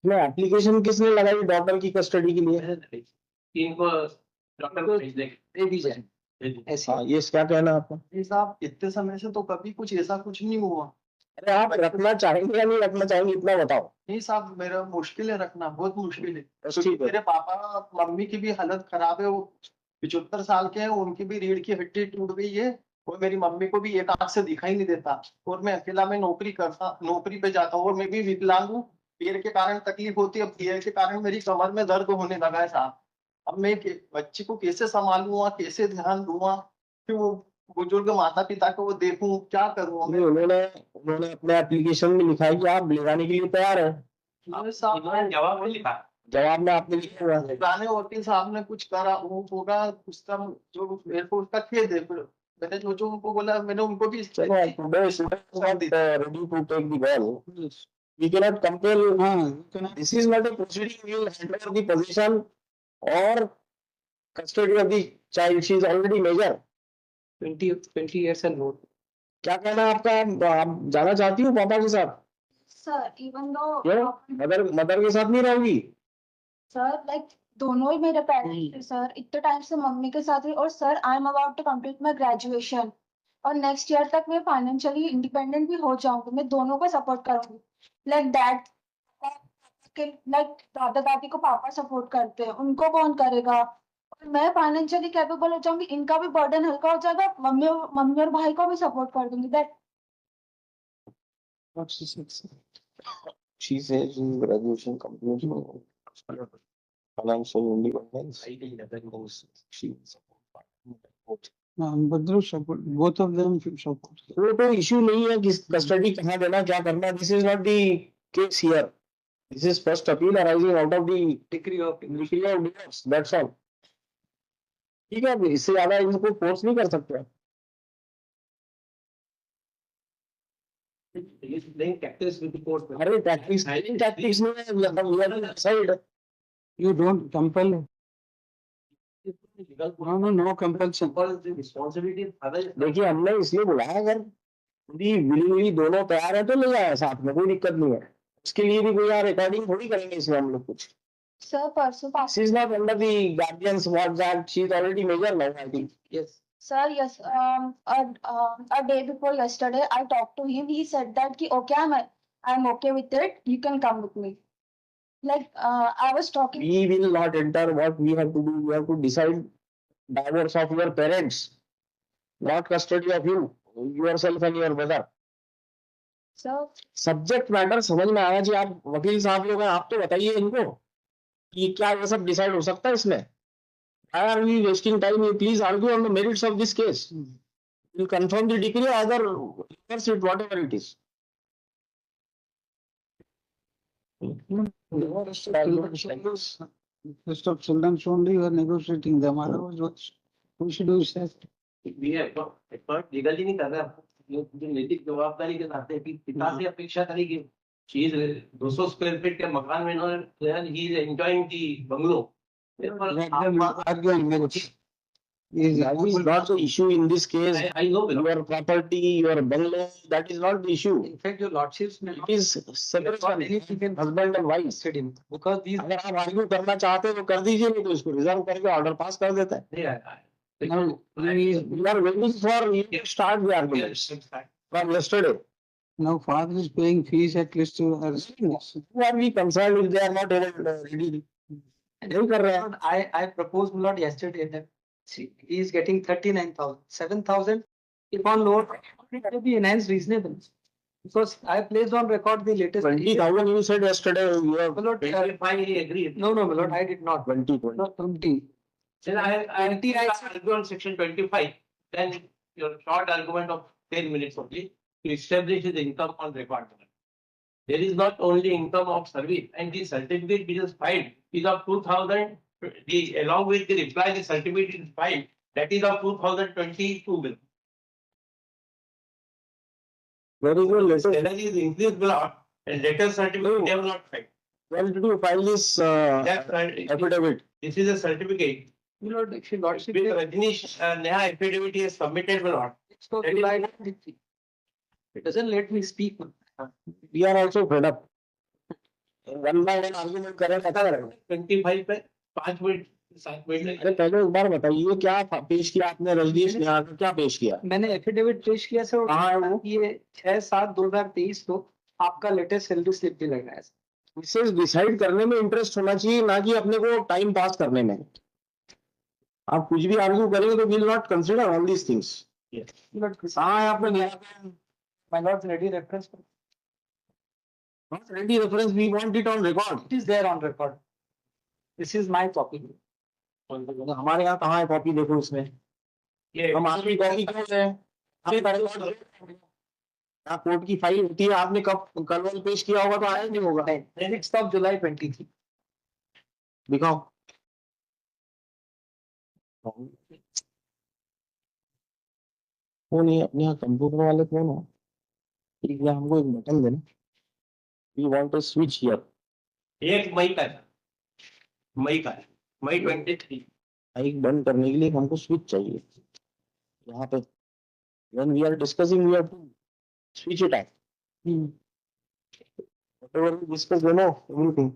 मैं एप्लीकेशन किसने लगाई डॉक्टर की कस्टडी के लिए? इनको डॉक्टर को भेज देंगे, दे दी जाए ऐसी। हाँ, ये क्या कहना है आपका? जी साहब, इतने समय से तो कभी कुछ ऐसा कुछ नहीं हुआ। अरे आप रखना चाहेंगे या नहीं रखना चाहेंगे, इतना बताओ। नहीं साहब, मेरा मुश्किल है रखना, बहुत मुश्किल है। बस ठीक है। मेरे पापा मम्मी की भी हालत खराब है, वो 75 साल के हैं, उनकी भी रीढ़ की हड्डी टूट गई है। और मेरी मम्मी को भी एक आंख से दिखाई नहीं देता। और मैं अकेला में नौकरी पे जाता हूँ, और मैं भी विकलांग हूँ। पैर के कारण तकलीफ होती है, पैर के कारण मेरी कमर में दर्द होने लगा है साहब। अब मैं बच्ची को कैसे संभालूंगा, कैसे ध्यान दूंगा, फिर वो बुजुर्ग माता पिता को वो देखूं, क्या करूं मैं? उन्होंने उन्होंने अपने एप्लीकेशन में लिखा है कि आप ले जाने के लिए तैयार हैं। इन्होंने जवाब नहीं लिखा। जवाब में आपने लिखा हुआ है। पुराने वकील साहब ने कुछ करा वो होगा, उसका जो मेरे को उसका खेद है। फिर मैंने जो उनको बोला, मैंने उनको भी चलो, today is not ready to take the ball. We cannot compel. This is not a proceeding. You hand over the possession or custody of the child. She is already major. 20 years and more. क्या कहना है आपका? आप जाना चाहती हो पापा के साथ? Sir, even though मदर के साथ नहीं रहोगी? sir, like दोनों ही मेरे पेरेंट्स थे सर, इतने टाइम से मम्मी के साथ ही। और sir, I am about to complete my graduation, और नेक्स्ट ईयर तक मैं फाइनेंशियली इंडिपेंडेंट भी हो जाऊंगी। मैं दोनों को सपोर्ट करूंगी। लाइक डैड लाइक दादा दादी को पापा सपोर्ट करते हैं, उनको कौन करेगा? और मैं फाइनेंशियली कैपेबल हो जाऊंगी, इनका भी बर्डन हल्का हो जाएगा, मम्मी और भाई को भी सपोर्ट कर दूंगी। That What she said. She says graduation completion, financial independence. She will support. But those support, both of them should support. वो तो इशू नहीं है कि कस्टडी कहाँ देना, क्या करना. This is not the case here. This is first appeal arising out of the decree of divorce. That's all. ठीक है, इससे ज्यादा इनको फोर्स नहीं कर सकते. अरे टैक्टिक्स नहीं है. Side You don't compel. No compulsion. देखिए, हमने इसलिए बुलाया, अगर विलिंगली दोनों तैयार है तो ले जाए साथ में, कोई दिक्कत नहीं है. उसके लिए भी कोई रिकॉर्डिंग थोड़ी करेंगे इसमें हम लोग कुछ. सर परसों She is not under the guardian's watch that she is already major now, I think. Yes. Sir, yes. A day before yesterday, I talked to him. He said that ki okay, I'm okay with it. You can come with me. Like I was talking. We will not enter. What we have to do, we have to decide divorce of your parents, not custody of you, yourself and your brother. Sir, subject matter समझ में आना चाहिए. आप वकील साहब लोग हैं, आप तो बताइए इनको कि क्या ये सब डिसाइड हो सकता है इसमें. Why are we wasting time? You please argue on the merits of this case. You confirm the decree, either reverse it, whatever it is. List of children only you are negotiating them. Otherwise, what we should do is that. Expert legally नहीं कर रहा. जो नैतिक जवाबदारी के नाते पिता से अपेक्षा करेगी. चीज 200 स्क्वायर फीट के मकान में he is enjoying the bungalow. Let them argue on merits. That is not the issue in this case. I know, Your property, your bungalow, that is not the issue. In fact, your lordships may It is separation, husband and wife. sit in because these. अगर आप argue करना चाहते हैं तो कर दीजिए, नहीं तो इसको रिजर्व करके ऑर्डर पास कर देता है. Now, We are waiting for you to start the arguments from yesterday. now father is paying fees at least to her students. Who are we concerned if they are not able to ready? नहीं कर रहे हैं. I proposed a lot yesterday that he is getting 39,000, 7,000. If on loan, it will be enhanced reasonable. Because I placed on record the latest. 20,000 you said yesterday. You have My lord, he agreed. no, my lord, I did not. 20. Not 20. Then I argue on section 25. Then your short argument of 10 minutes only to establish the income on record. There is not only income of service, and the certificate which is filed is of 2,000. Along with the reply, the certificate is filed. That is of 2022 bill. Where is your latest? Salary is increased bill, and latest certificate they have not filed. When did you file this affidavit? This is a certificate. My lord, if your lordship. With Rajnish Neha affidavit is submitted, my lord. So That is July not- 23. It doesn't let me speak. We are also fed up. One by one argument करें पता करेगा। 25 पे 5 minute 7 minute अरे पहले एक बार बताइए क्या पेश किया आपने रजनीश निहार को, क्या पेश किया? मैंने एफिडेविट पेश किया सर, कहाँ है वो? ये 6/7/2023 को आपका लेटेस्ट सैलरी स्लिप भी लग रहा है सर। इसे डिसाइड करने में इंटरेस्ट होना चाहिए, ना कि अपने को टाइम पास करने में। आप कुछ भी आर्ग्यू करेंगे तो will not consider all these things. कहाँ है आपने दिया? My lord, ready reference. Not ready reference, we want it on record. It is there on record. This is my copy. हमारे यहाँ कहाँ है कॉपी? देखो इसमें ये हम आपकी कॉपी क्यों लें? यहाँ कोर्ट की फाइल होती है, आपने कब कल वाल पेश किया होगा तो आया नहीं होगा। 6th of July 23. दिखाओ। कौन है अपने यहाँ कंप्यूटर वाले? कौन हो? ठीक है, हमको एक बटन देना। We want to switch here. 1 मई का है, मई का है, मई 23। माइक बंद करने के लिए हमको स्विच चाहिए यहाँ पे। when we are discussing we have to switch it off. Whatever we discuss, you know everything.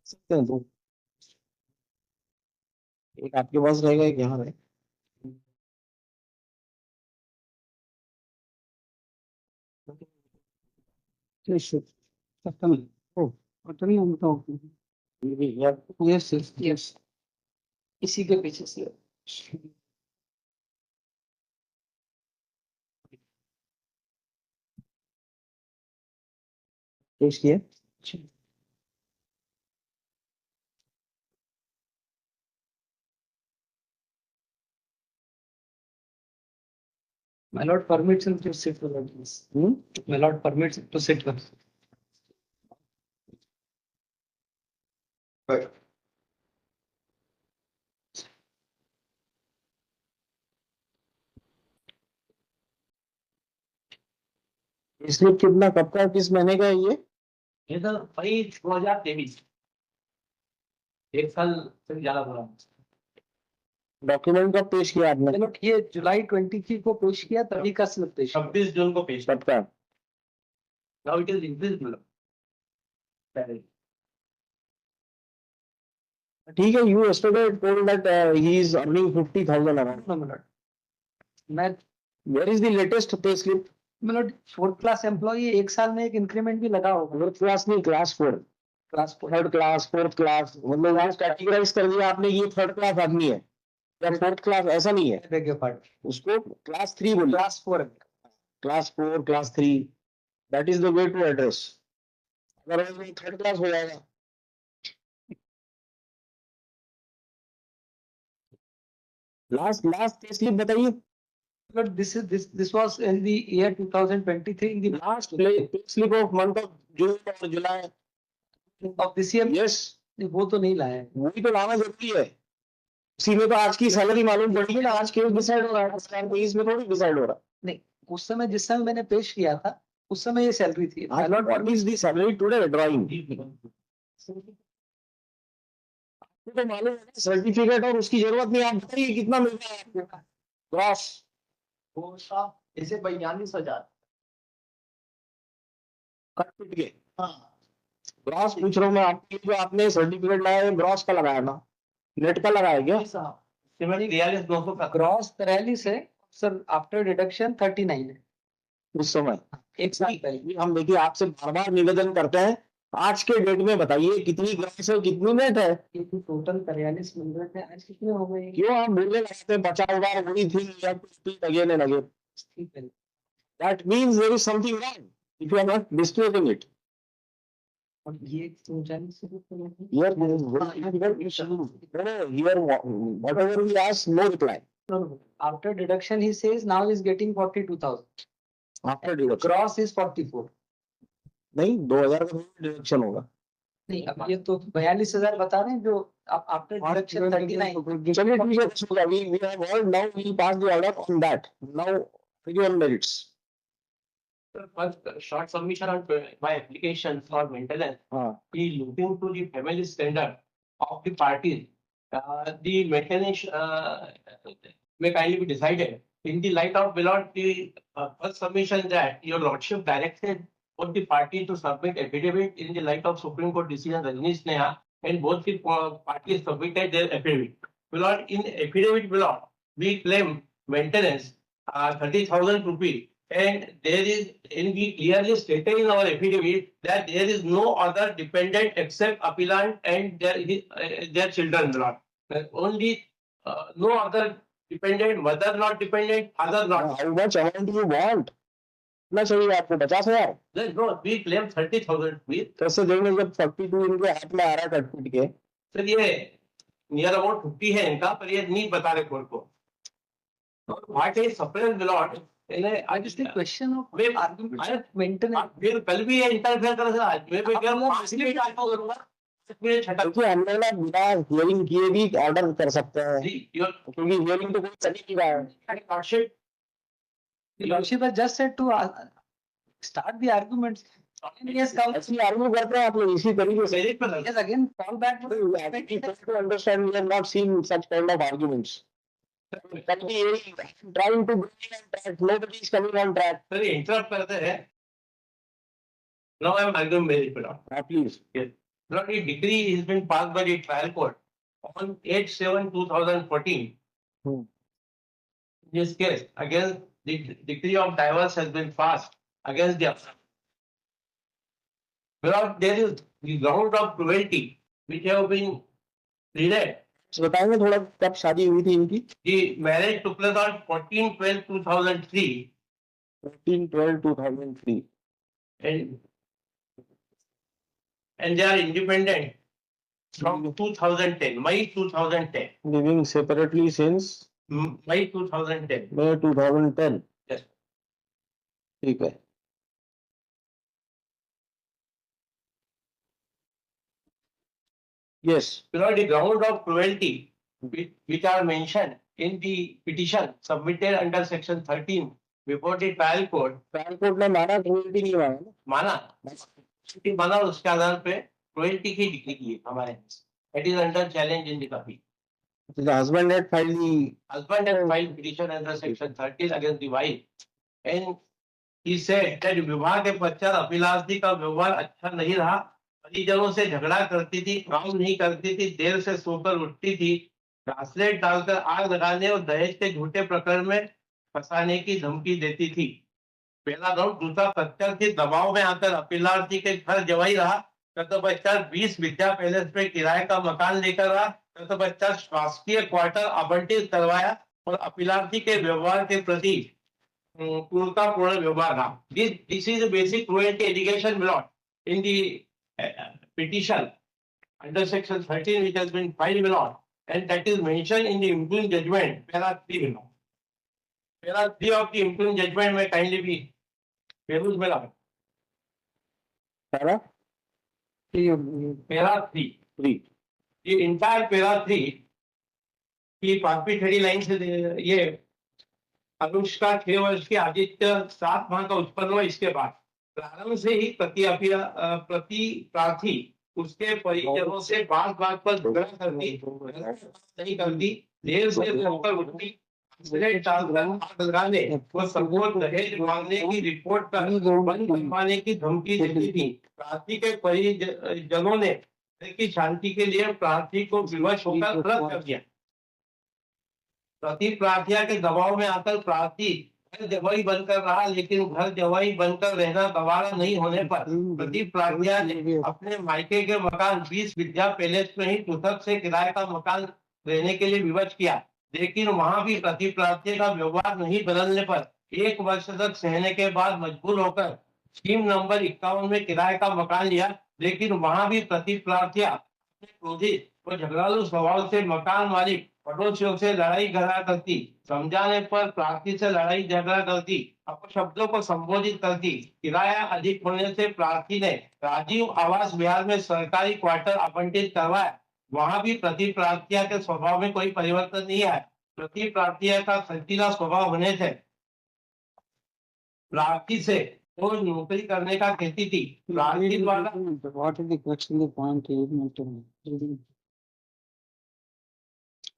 सकते हैं तो एक आपके पास रहेगा, एक यहाँ रहेगा। Yes, yes, yes. इसी के पीछे से पेश किया। My lord permits him to sit for this. My lord permits him to sit for. Slip कितना, कब का, किस महीने का है ये? ये तो मई 2023, 1 साल से ज्यादा हो रहा है। डॉक्यूमेंट कब पेश किया आपने? My lord ये जुलाई 23 को पेश किया, तभी का स्लिप पेश। 26 जून को पेश। कब का? Now it is increase. ठीक है, you yesterday told that he is earning 50,000 around. No, my lord. मैं Where is the latest pay slip? My lord 4th class employee, 1 साल में एक इंक्रीमेंट भी लगा होगा। फोर्थ क्लास नहीं, class 4, class 4 third class, fourth class, मतलब वहाँ कैटेगराइज कर दिया आपने, ये थर्ड क्लास आदमी है या फोर्थ क्लास, ऐसा नहीं है। beg your pardon. उसको क्लास 3 बोलिए। Class 4 class 4, class 3, that is the way to address. Otherwise वो थर्ड क्लास हो जाएगा। लास्ट पे स्लिप बताइए। But this was in the year 2023 in the last pay slip of month of June और जुलाई of this year. Yes, वो तो नहीं लाया है। वही तो लाना जरूरी है। उसी में तो आज की सैलरी मालूम पड़ेगी ना, आज केस डिसाइड हो रहा है, इसमें थोड़ी डिसाइड हो रहा है। नहीं, उस समय जिस समय मैंने पेश किया था उस समय ये सैलरी थी। My lord, what is the salary today drawing? आपको तो मालूम है सर्टिफिकेट, और उसकी जरूरत नहीं। आप बताइए कितना मिलता है आपको ग्रॉस? वो साहब इसे 42,000। कट पिट के ग्रॉस पूछ रहा हूँ मैं आपकी, जो आपने सर्टिफिकेट लाया है ग्रॉस का लगाया ना, नेट का लगाया क्या? साहब सिमरन 42,200 का ग्रॉस 43 है सर, आफ्टर डिडक्शन 39 है। उस समय 1 साल पहले। हम देखिए आपसे बार बार निवेदन करते हैं, आज के डेट में बताइए कितनी ग्रॉस है, कितनी नेट है? टोटल 43 मिल रहे थे, आज कितने हो गए? क्यों आप बोलने लगाते हैं 50,000 वही थी again and again? That means there is something wrong if you are not disclosing it. और ये 39 से Here, whatever we ask, no reply. after deduction he says now is getting 42,000. After deduction. Gross is 44. नहीं, 2,000 का deduction होगा। नहीं, अब ये तो 42,000 बता रहे हैं, जो आफ्टर डिडक्शन 39। चलिए ठीक है, so we have all now we pass the order on that. Now figure on merits. first short submission on my application for maintenance. हाँ, He looking to the family standard of the parties. The maintenance may kindly be decided in the light of below the first submission that your lordship directed both the party to submit affidavit in the light of Supreme Court decision Rajneesh Neha, and both the parties submitted their affidavit. Below in affidavit below, we claim maintenance 30,000 rupees, and there is, and we clearly stated in our affidavit that there is no other dependent except appellant and their children. Lord. Only no other dependent, mother not dependent, father not. How much amount do you want? कितना चाहिए आपको? 50,000? Then no, we claim 30,000 rupees. कैसे देंगे जब 42 इनके हाथ में आ रहा है कट के? सर ये नियर अबाउट 50 है इनका, पर ये नहीं बता रहे कोर्ट को. What is surprise lord? I just think question of way argument maintenance. फिर कल भी ये इंटरफेयर कर रहा है. मैं क्या करूंगा? क्योंकि हम लोग ना बिना हियरिंग किए भी ऑर्डर कर सकते हैं, क्योंकि हियरिंग तो कोई चली नहीं रहा है. The lordship has just said to start the arguments. Yes, ऐसी आर्ग्यू करते हैं आप लोग इसी तरीके से. yes, again fall back to To understand, we have not seen such kind of arguments. Can be trying to bring on track, nobody is coming on track. Sir ये interrupt करते हैं. Now I am arguing very below. Please. Lord, a decree has been passed by the trial court on 8/7/2014. This case against the decree of divorce has been passed against the appellant. Because there is the ground of cruelty which have been pleaded. बताएंगे थोड़ा कब शादी हुई थी इनकी? The marriage took place on 14/12/2003 14/12/2003 and they are independent from 2010, May 2010. living separately since May 2010. May 2010. Yes. ठीक है. Yes. Because the ground of cruelty which are mentioned in the petition submitted under section 13 before the trial court, trial court ने माना, cruelty नहीं माना ना. माना उसके आधार पे क्रुएल्टी की डिग्री की है हमारे. It is under challenge in the copy. The husband had filed the Husband has filed petition under section 13 against the wife, and he said that विवाह के पश्चात अभिलाषी का व्यवहार अच्छा नहीं रहा. परिजनों से झगड़ा करती थी, काम नहीं करती थी, देर से सोकर उठती थी, घासलेट डालकर आग लगाने और दहेज के झूठे प्रकरण में फंसाने की धमकी देती थी. पहला राउंड. दूसरा प्रत्याशी दबाव में आकर अपीलार्थी के घर जवाई रहा. तत्पश्चात 20 विद्या पैलेस पे किराए का मकान लेकर रहा. तत्पश्चात शासकीय क्वार्टर आवंटित करवाया और अपीलार्थी के व्यवहार के प्रति क्रूरतापूर्ण व्यवहार रहा. This is a basic cruelty allegation brought in the petition under section 13 which has been filed below, and that is mentioned in the impugn judgment para 3 below. Para 3 of the impugn judgment may kindly be perused below. para Para 3. The entire para 3 की 5वीं 30 line से ये अनुष्का 6 वर्ष की, आदित्य 7 माह का उत्पन्न हुआ. इसके बाद प्रारंभ से ही प्रति प्रार्थी उसके परिजनों से बात पर झगड़ा करती, नहीं करती, देर से होकर उठती, लगाने और सबको दहेज मांगने की रिपोर्ट कर बंद करवाने की धमकी देती थी. प्रार्थी के परिजनों ने की शांति के लिए प्रार्थी को विवश होकर रद्द कर दिया. प्रति प्रार्थिया के दबाव में आकर प्रार्थी घर जवाई बनकर रहा, लेकिन घर जवाई बनकर रहना गवारा नहीं होने पर प्रति प्रार्थिया ने अपने मायके के मकान 20 विद्या पैलेस में ही पृथक से किराए का मकान रहने के लिए विवश किया. लेकिन वहां भी प्रति प्रार्थिया का व्यवहार नहीं बदलने पर 1 वर्ष तक सहने के बाद मजबूर होकर स्कीम नंबर 51 में किराए का मकान लिया. लेकिन वहां भी प्रति प्रार्थिया अपने क्रोधित और झगड़ालू स्वभाव से मकान मालिक पड़ोसियों से लड़ाई झगड़ा करती, समझाने पर प्रार्थी से लड़ाई झगड़ा करती, अपशब्दों को संबोधित करती. किराया अधिक होने से प्रार्थी ने राजीव आवास बिहार में सरकारी क्वार्टर आवंटित करवाया. वहां भी प्रति प्रार्थिया के स्वभाव में कोई परिवर्तन नहीं आया. प्रति प्रार्थिया का संकीर्ण स्वभाव होने से प्रार्थी से रोज नौकरी करने का कहती थी. प्रार्थी द्वारा what is the question, the point he is mentioning?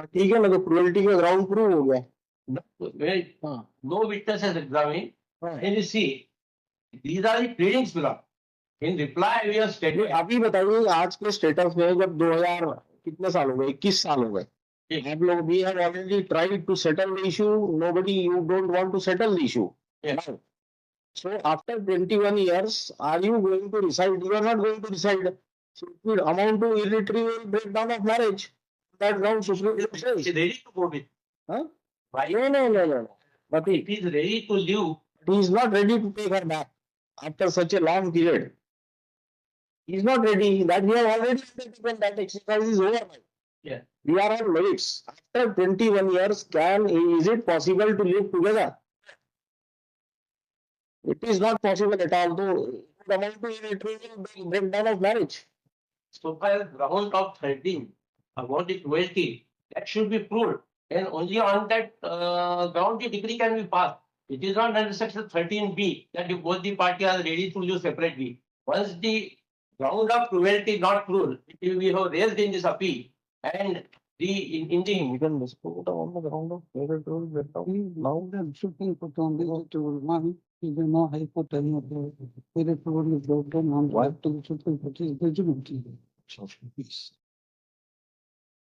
ठीक है ना, तो क्रुएल्टी का ग्राउंड प्रूव हो गया. where हाँ, no witnesses examined, हाँ. and you see, these are the pleadings below. In reply, we have नहीं, stated. अभी बताइए आज के स्टेटस में जब 2000 कितने साल हो गए 21 साल हो गए Yes. आप लोग we have already tried to settle the issue nobody you don't want to settle the issue Yes. so after 21 years are you going to decide you are not going to decide so it will amount to irretrievable breakdown of marriage that ground supreme court Is says ready to go with. huh? Why? No. But It is ready to leave. he is not ready to take her back after such a long period. He is not ready. That we have already undertaken. That exercise is over now. Yeah. We are on merits. After 21 years, is it possible to live together? It is not possible at all. Though it would amount to irretrievable breakdown of marriage. So far as ground of 13 about the cruelty, that should be proved. And only on that ground the decree can be passed. It is not under section 13B that if both the parties are ready to live separately. Once the ground of cruelty not proved, we have raised in this appeal and in the We can dispute on the ground of irretrievable breakdown. Now the Supreme Court only to one, you do not high court any of the irretrievable broken on Why? to the Supreme Court is judgment. Peace.